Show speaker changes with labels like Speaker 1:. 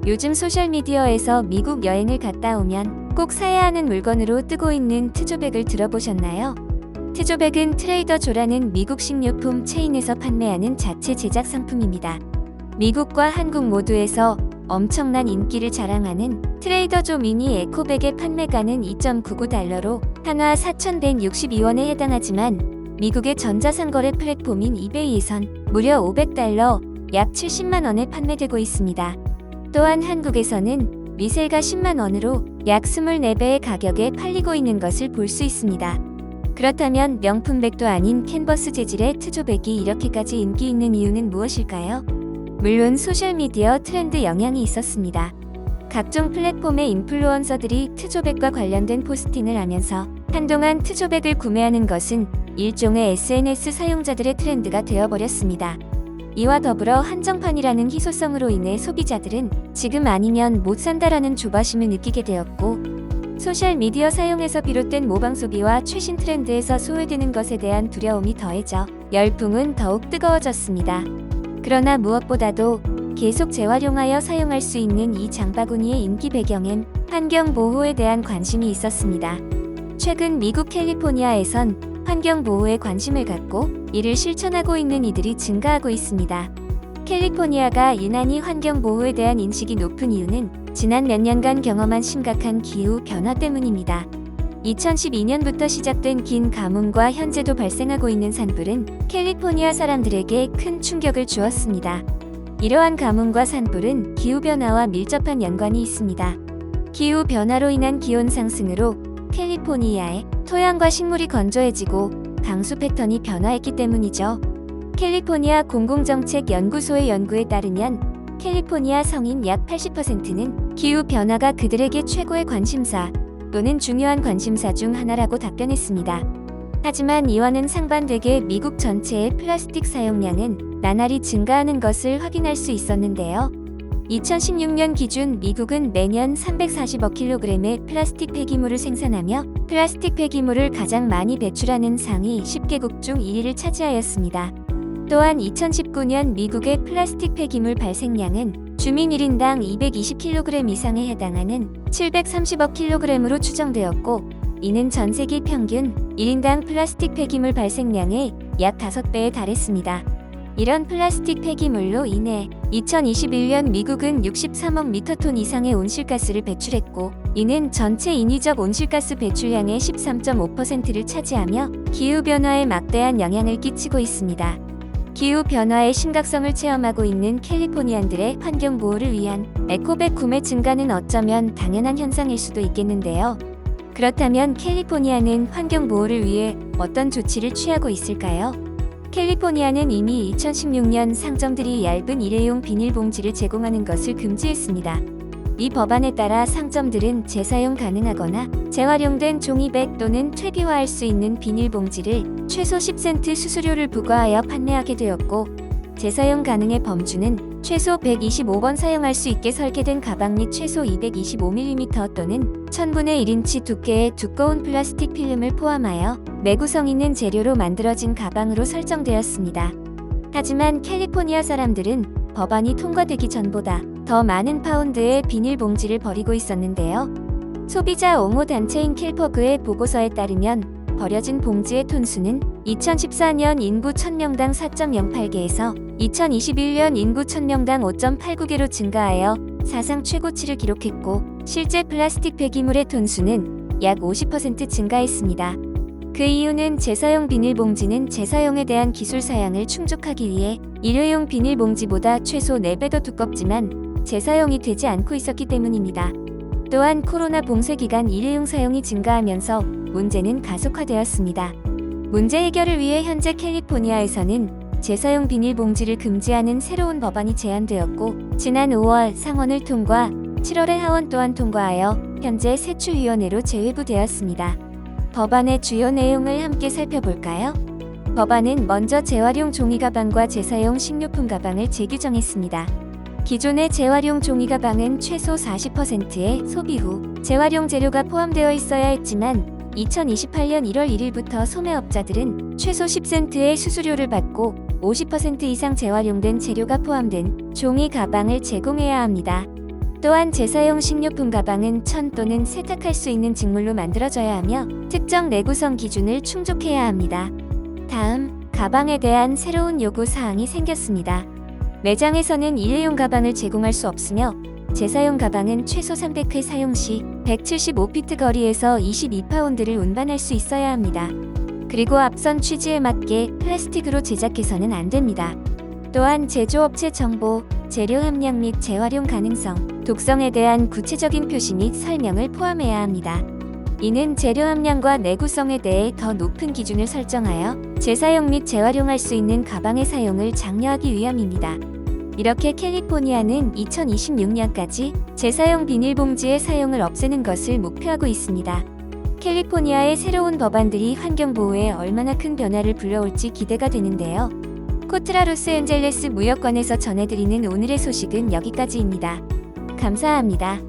Speaker 1: 요즘 소셜미디어에서 미국 여행을 갔다 오면 꼭 사야 하는 물건으로 뜨고 있는 트조백을 들어보셨나요? 트조백은 트레이더 조라는 미국 식료품 체인에서 판매하는 자체 제작 상품입니다. 미국과 한국 모두에서 엄청난 인기를 자랑하는 트레이더 조 미니 에코백의 판매가는 2.99달러로 한화 4,162원에 해당하지만 미국의 전자상거래 플랫폼인 이베이에선 무려 500달러, 약 70만 원에 판매되고 있습니다. 또한 한국에서는 리셀가 10만 원으로 약 24배의 가격에 팔리고 있는 것을 볼 수 있습니다. 그렇다면 명품백도 아닌 캔버스 재질의 트조백이 이렇게까지 인기 있는 이유는 무엇일까요? 물론 소셜미디어 트렌드 영향이 있었습니다. 각종 플랫폼의 인플루언서들이 트조백과 관련된 포스팅을 하면서 한동안 트조백을 구매하는 것은 일종의 SNS 사용자들의 트렌드가 되어버렸습니다. 이와 더불어 한정판이라는 희소성으로 인해 소비자들은 지금 아니면 못 산다라는 조바심을 느끼게 되었고, 소셜미디어 사용에서 비롯된 모방 소비와 최신 트렌드에서 소외되는 것에 대한 두려움이 더해져 열풍은 더욱 뜨거워졌습니다. 그러나 무엇보다도 계속 재활용하여 사용할 수 있는 이 장바구니의 인기 배경엔 환경 보호에 대한 관심이 있었습니다. 최근 미국 캘리포니아에선 환경 보호에 관심을 갖고 이를 실천하고 있는 이들이 증가하고 있습니다. 캘리포니아가 유난히 환경 보호에 대한 인식이 높은 이유는 지난 몇 년간 경험한 심각한 기후 변화 때문입니다. 2012년부터 시작된 긴 가뭄과 현재도 발생하고 있는 산불은 캘리포니아 사람들에게 큰 충격을 주었습니다. 이러한 가뭄과 산불은 기후변화와 밀접한 연관이 있습니다. 기후변화로 인한 기온 상승으로 캘리포니아의 토양과 식물이 건조해지고 강수 패턴이 변화했기 때문이죠. 캘리포니아 공공정책연구소의 연구에 따르면 캘리포니아 성인 약 80%는 기후변화가 그들에게 최고의 관심사 또는 중요한 관심사 중 하나라고 답변했습니다. 하지만 이와는 상반되게 미국 전체의 플라스틱 사용량은 나날이 증가하는 것을 확인할 수 있었는데요. 2016년 기준 미국은 매년 340억 킬로그램의 플라스틱 폐기물을 생산하며 플라스틱 폐기물을 가장 많이 배출하는 상위 10개국 중 1위를 차지하였습니다. 또한 2019년 미국의 플라스틱 폐기물 발생량은 주민 1인당 220kg 이상에 해당하는 730억 킬로그램으로 추정되었고, 이는 전 세계 평균 1인당 플라스틱 폐기물 발생량의 약 5배에 달했습니다. 이런 플라스틱 폐기물로 인해 2021년 미국은 63억 미터톤 이상의 온실가스를 배출했고, 이는 전체 인위적 온실가스 배출량의 13.5%를 차지하며 기후변화에 막대한 영향을 끼치고 있습니다. 기후변화의 심각성을 체험하고 있는 캘리포니안들의 환경보호를 위한 에코백 구매 증가는 어쩌면 당연한 현상일 수도 있겠는데요. 그렇다면 캘리포니아는 환경보호를 위해 어떤 조치를 취하고 있을까요? 캘리포니아는 이미 2016년 상점들이 얇은 일회용 비닐봉지를 제공하는 것을 금지했습니다. 이 법안에 따라 상점들은 재사용 가능하거나 재활용된 종이백 또는 퇴비화할 수 있는 비닐봉지를 최소 10센트 수수료를 부과하여 판매하게 되었고, 재사용 가능의 범주는 최소 125번 사용할 수 있게 설계된 가방 및 최소 225mm 또는 1000분의 1인치 두께의 두꺼운 플라스틱 필름을 포함하여 내구성 있는 재료로 만들어진 가방으로 설정되었습니다. 하지만 캘리포니아 사람들은 법안이 통과되기 전보다 더 많은 파운드의 비닐봉지를 버리고 있었는데요. 소비자 옹호 단체인 킬퍼그의 보고서에 따르면 버려진 봉지의 톤수는 2014년 인구 1000명당 4.08개에서 2021년 인구 1000명당 5.89개로 증가하여 사상 최고치를 기록했고, 실제 플라스틱 폐기물의 톤수는 약 50% 증가했습니다. 그 이유는 재사용 비닐봉지는 재사용에 대한 기술 사양을 충족하기 위해 일회용 비닐봉지보다 최소 4배 더 두껍지만 재사용이 되지 않고 있었기 때문입니다. 또한 코로나 봉쇄 기간 일회용 사용이 증가하면서 문제는 가속화되었습니다. 문제 해결을 위해 현재 캘리포니아에서는 재사용 비닐봉지를 금지하는 새로운 법안이 제안되었고, 지난 5월 상원을 통과, 7월에 하원 또한 통과하여 현재 세추위원회로 재회부되었습니다. 법안의 주요 내용을 함께 살펴볼까요? 법안은 먼저 재활용 종이 가방과 재사용 식료품 가방을 재규정했습니다. 기존의 재활용 종이 가방은 최소 40%의 소비 후 재활용 재료가 포함되어 있어야 했지만 2028년 1월 1일부터 소매업자들은 최소 10센트의 수수료를 받고 50% 이상 재활용된 재료가 포함된 종이 가방을 제공해야 합니다. 또한 재사용 식료품 가방은 천 또는 세탁할 수 있는 직물로 만들어져야 하며 특정 내구성 기준을 충족해야 합니다. 다음, 가방에 대한 새로운 요구 사항이 생겼습니다. 매장에서는 일회용 가방을 제공할 수 없으며 재사용 가방은 최소 300회 사용 시 175피트 거리에서 22파운드를 운반할 수 있어야 합니다. 그리고 앞선 취지에 맞게 플라스틱으로 제작해서는 안 됩니다. 또한 제조업체 정보, 재료 함량 및 재활용 가능성, 독성에 대한 구체적인 표시 및 설명을 포함해야 합니다. 이는 재료 함량과 내구성에 대해 더 높은 기준을 설정하여 재사용 및 재활용할 수 있는 가방의 사용을 장려하기 위함입니다. 이렇게 캘리포니아는 2026년까지 재사용 비닐봉지의 사용을 없애는 것을 목표하고 있습니다. 캘리포니아의 새로운 법안들이 환경보호에 얼마나 큰 변화를 불러올지 기대가 되는데요. 코트라 로스앤젤레스 무역관에서 전해드리는 오늘의 소식은 여기까지입니다. 감사합니다.